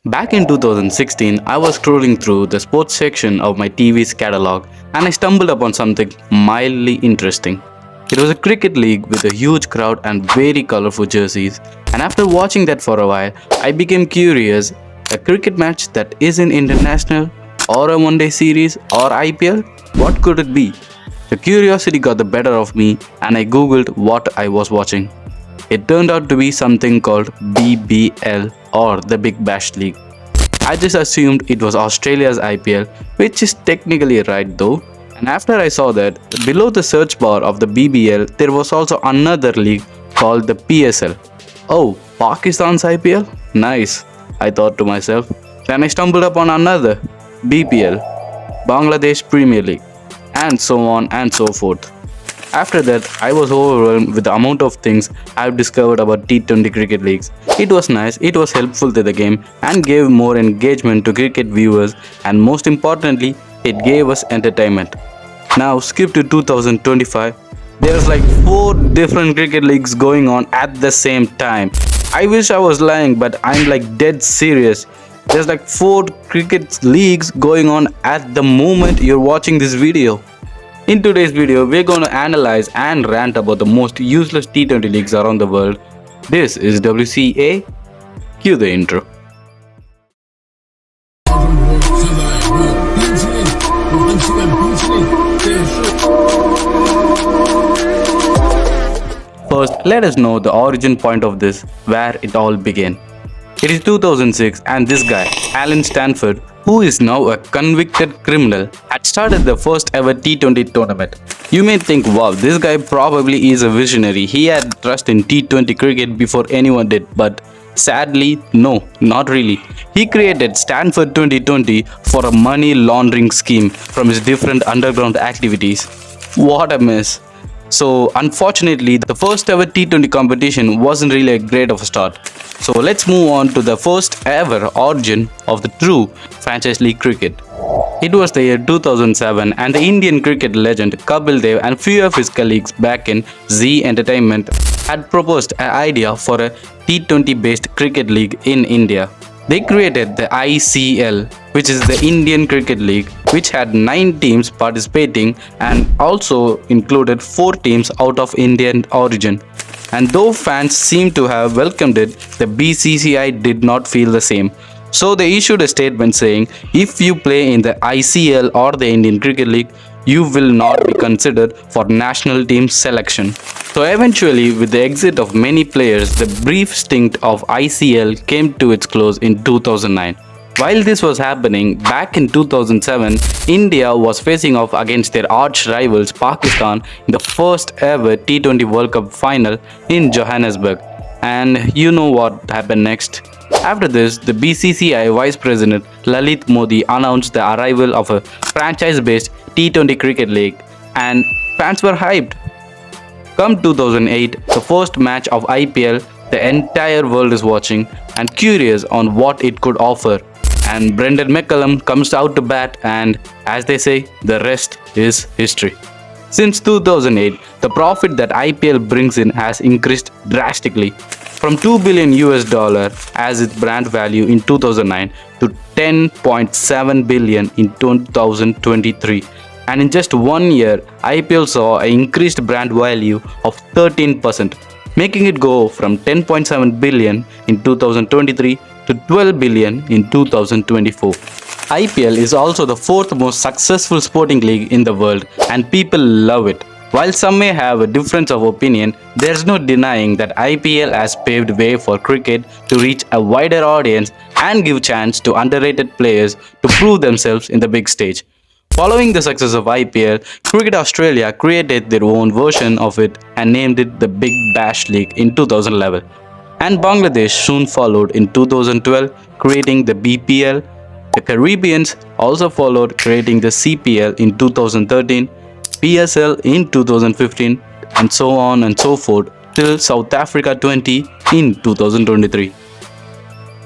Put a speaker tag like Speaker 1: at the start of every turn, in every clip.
Speaker 1: Back in 2016, I was scrolling through the sports section of my TV's catalog and I stumbled upon something mildly interesting. It was a cricket league with a huge crowd and very colorful jerseys, and after watching that for a while, I became curious. A cricket match that isn't international, or a one day series, or IPL? What could it be? The curiosity got the better of me, and I googled what I was watching. It turned out to be something called BBL or the Big Bash League. I just assumed it was Australia's IPL, which is technically right though. And after I saw that, below the search bar of the BBL, there was also another league called the PSL. Oh, Pakistan's IPL? Nice, I thought to myself. Then I stumbled upon another, BPL, Bangladesh Premier League, and so on and so forth. After that, I was overwhelmed with the amount of things I've discovered about T20 cricket leagues. It was nice, it was helpful to the game, and gave more engagement to cricket viewers, and most importantly, it gave us entertainment. Now, skip to 2025. There's like 4 different cricket leagues going on at the same time. I wish I was lying, but I'm like dead serious. There's like 4 cricket leagues going on at the moment you're watching this video. In today's video, we're going to analyze and rant about the most useless T20 leagues around the world. This is WCA. Cue the intro. First, let us know the origin point of this, where it all began. It is 2006 and this guy, Alan Stanford, who is now a convicted criminal, had started the first ever T20 tournament. You may think, wow, this guy probably is a visionary. He had trust in T20 cricket before anyone did, but sadly, no, not really. He created Stanford 2020 for a money laundering scheme from his different underground activities. What a mess. So, unfortunately, the first ever T20 competition wasn't really a great of a start. So, let's move on to the first ever origin of the true franchise league cricket. It was the year 2007 and the Indian cricket legend Kapil Dev and few of his colleagues back in Z Entertainment had proposed an idea for a T20 based cricket league in India. They created the ICL, which is the Indian Cricket League, which had 9 teams participating and also included 4 teams out of Indian origin. And though fans seem to have welcomed it, the BCCI did not feel the same. So they issued a statement saying, if you play in the ICL or the Indian Cricket League, you will not be considered for national team selection. So eventually, with the exit of many players, the brief stint of ICL came to its close in 2009. While this was happening, back in 2007, India was facing off against their arch rivals Pakistan in the first ever T20 World Cup final in Johannesburg. And you know what happened next? After this, the BCCI Vice President Lalit Modi announced the arrival of a franchise-based T20 cricket league, and fans were hyped. Come 2008, the first match of IPL, the entire world is watching and curious on what it could offer. And Brendan McCullum comes out to bat, and as they say, the rest is history. Since 2008, the profit that IPL brings in has increased drastically from 2 billion US dollar as its brand value in 2009 to 10.7 billion in 2023. And in just 1 year, IPL saw an increased brand value of 13%, making it go from 10.7 billion in 2023 to 12 billion in 2024. IPL is also the 4th most successful sporting league in the world and people love it. While some may have a difference of opinion, there's no denying that IPL has paved way for cricket to reach a wider audience and give chance to underrated players to prove themselves in the big stage. Following the success of IPL, Cricket Australia created their own version of it and named it the Big Bash League in 2011. And Bangladesh soon followed in 2012, creating the BPL. The Caribbeans also followed, creating the CPL in 2013, PSL in 2015, and so on and so forth till South Africa 20 in 2023.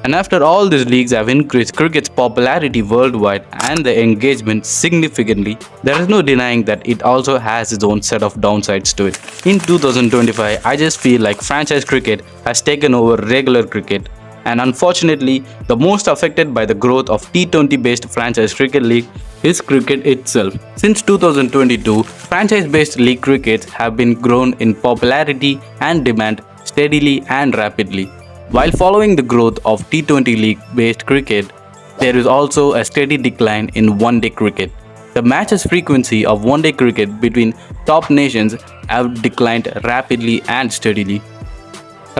Speaker 1: And after all these leagues have increased cricket's popularity worldwide and the engagement significantly, there is no denying that it also has its own set of downsides to it. In 2025, I just feel like franchise cricket has taken over regular cricket. And unfortunately, the most affected by the growth of T20 based franchise cricket league is cricket itself. Since 2022, franchise based league crickets have been grown in popularity and demand steadily and rapidly. While following the growth of T20 league based cricket, there is also a steady decline in one day cricket. The matches frequency of one day cricket between top nations have declined rapidly and steadily.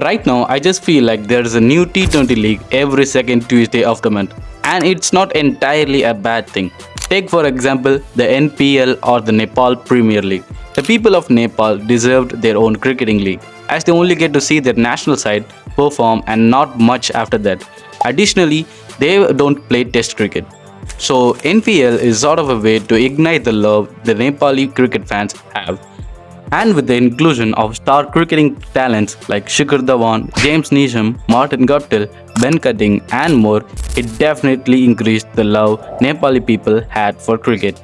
Speaker 1: Right now, I just feel like there's a new T20 league every second Tuesday of the month, and it's not entirely a bad thing. Take, for example, the NPL or the Nepal Premier League. The people of Nepal deserved their own cricketing league, as they only get to see their national side perform and not much after that. Additionally, they don't play Test cricket. So, NPL is sort of a way to ignite the love the Nepali cricket fans have. And with the inclusion of star cricketing talents like Shikhar Dhawan, James Neesham, Martin Guptill, Ben Cutting, and more, it definitely increased the love Nepali people had for cricket.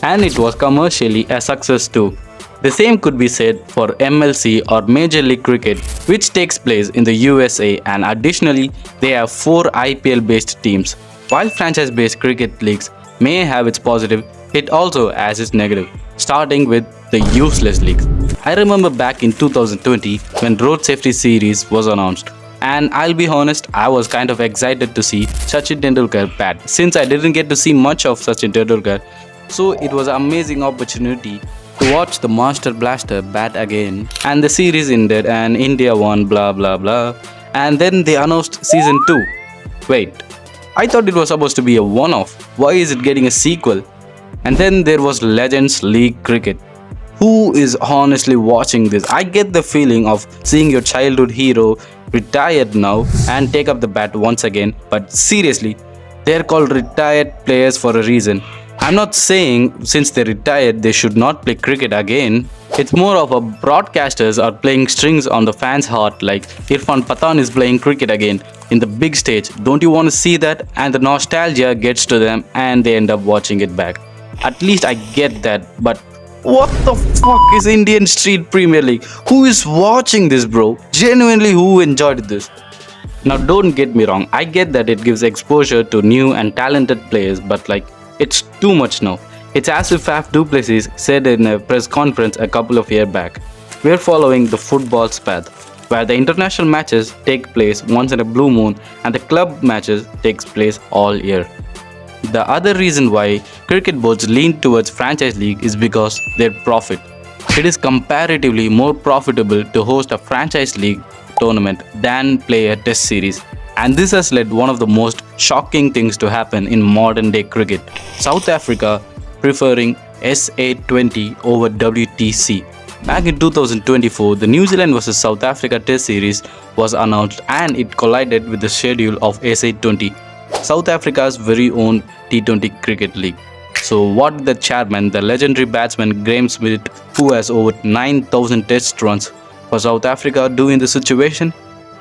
Speaker 1: And it was commercially a success too. The same could be said for MLC or Major League Cricket, which takes place in the USA, and additionally, they have 4 IPL based teams. While franchise based cricket leagues may have its positive, it also has its negative, starting with the useless leagues. I remember back in 2020 when Road Safety Series was announced. And I'll be honest, I was kind of excited to see Sachin Tendulkar bat since I didn't get to see much of Sachin Tendulkar. So it was an amazing opportunity to watch the Master Blaster bat again. And the series ended and India won, blah blah blah. And then they announced season 2. Wait, I thought it was supposed to be a one off. Why is it getting a sequel? And then there was Legends League Cricket. Who is honestly watching this? I get the feeling of seeing your childhood hero retired now and take up the bat once again, but seriously, they're called retired players for a reason. I'm not saying since they retired they should not play cricket again. It's more of a broadcasters are playing strings on the fans' heart like Irfan Pathan is playing cricket again in the big stage. Don't you want to see that? And the nostalgia gets to them and they end up watching it back. At least I get that, but what the fuck is Indian Street Premier League? Who is watching this, bro? Genuinely, who enjoyed this? Now, don't get me wrong, I get that it gives exposure to new and talented players, but like, it's too much now. It's as if Faf du Plessis said in a press conference a couple of years back. We're following the football's path, where the international matches take place once in a blue moon and the club matches takes place all year. The other reason why cricket boards lean towards franchise league is because their profit. It is comparatively more profitable to host a franchise league tournament than play a test series. And this has led one of the most shocking things to happen in modern day cricket. South Africa preferring SA20 over WTC. Back in 2024, the New Zealand vs South Africa Test Series was announced and it collided with the schedule of SA20, South Africa's very own T20 cricket league. So what did the chairman, the legendary batsman Graeme Smith, who has over 9,000 test runs for South Africa, do in this situation?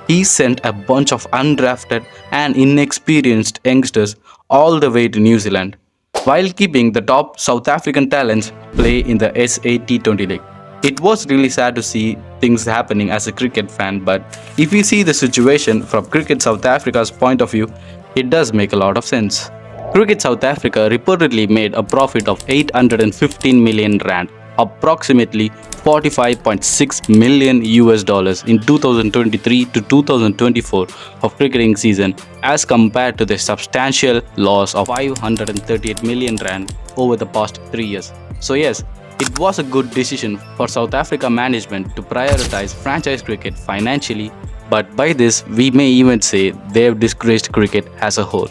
Speaker 1: He sent a bunch of undrafted and inexperienced youngsters all the way to New Zealand, while keeping the top South African talents play in the SA T20 league. It was really sad to see things happening as a cricket fan, but if you see the situation from Cricket South Africa's point of view, it does make a lot of sense. Cricket South Africa reportedly made a profit of 815 million rand, approximately 45.6 million US dollars in 2023 to 2024 of cricketing season, as compared to the substantial loss of 538 million rand over the past 3 years. So yes, it was a good decision for South Africa management to prioritize franchise cricket financially, but by this we may even say they've disgraced cricket as a whole.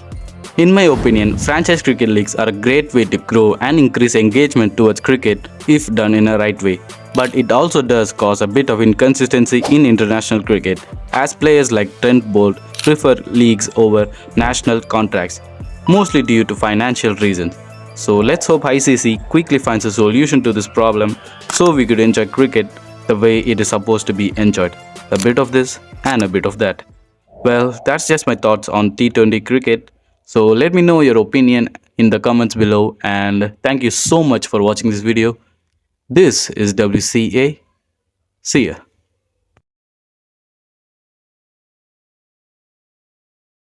Speaker 1: In my opinion, franchise cricket leagues are a great way to grow and increase engagement towards cricket if done in a right way. But it also does cause a bit of inconsistency in international cricket, as players like Trent Bolt prefer leagues over national contracts, mostly due to financial reasons. So let's hope ICC quickly finds a solution to this problem so we could enjoy cricket the way it is supposed to be enjoyed. A bit of this and a bit of that. Well, that's just my thoughts on T20 cricket. So let me know your opinion in the comments below, and thank you so much for watching this video. This is WCA. See ya.